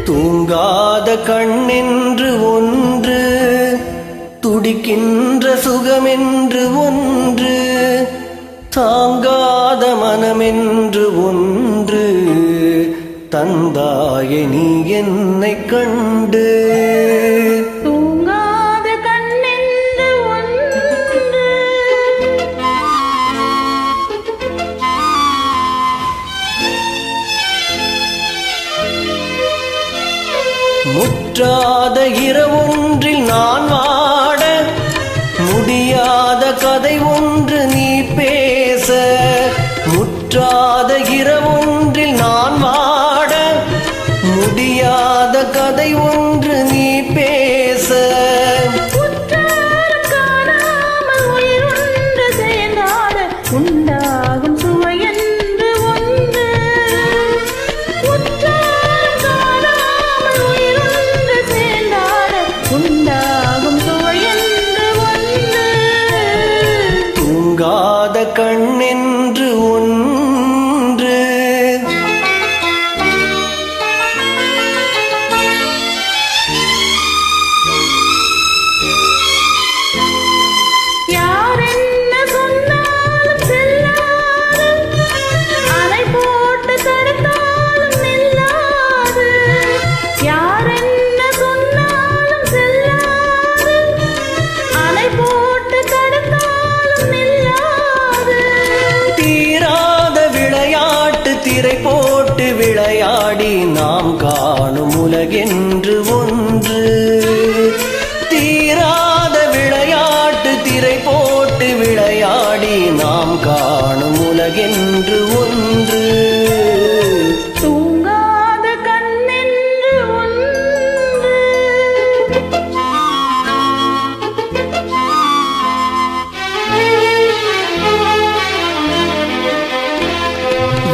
தூங்காத கண்ணென்று ஒன்று, துடிக்கின்ற சுகமென்று ஒன்று, தாங்காத மனமென்று ஒன்று, தந்தாயே நீ என்னை கண்டு. முற்றாத இரவொன்றில் நான் வாட, முடியாத கதை ஒன்று நீ பேச. முற்றாத இரவொன்றில் நான் வாட, முடியாத கதை ஒன்று நீ பேச. உண்டாகும் சுவையென்று ஒன்று, உண்டாகும் சுவையென்று ஒன்று, தூங்காத கண்ணென்று ஒன்று. திரை போட்டு விளையாடி நாம் காணும் உலகென்று ஒன்று. தீராத விளையாட்டு திரை போட்டு விளையாடி நாம் காணும் உலகென்று ஒன்று. தூங்காத கண்ணென்று ஒன்று.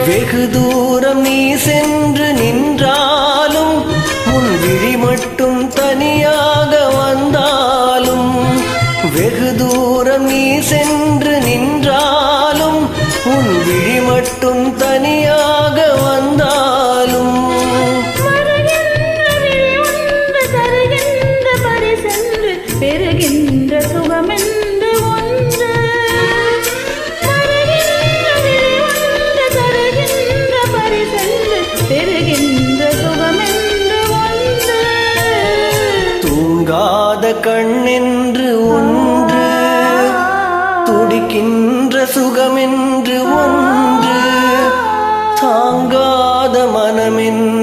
வெகு தூரம் நீ சென்று நின்றாலும், உன் விழி மட்டும் தனியாக வந்தாலும். வெகு தூரம் நீ சென்று நின்றாலும், உன் விழி மட்டும் தனியாக வந்தாலும். பெறுகின்ற சுகமென்று ஒன்று, பெறுகின்ற சுகமென்று ஒன்று. தூங்காத கண்ணென்று ஒன்று, துடிக்கின்ற சுகமென்று ஒன்று, தாங்காத மனமென்று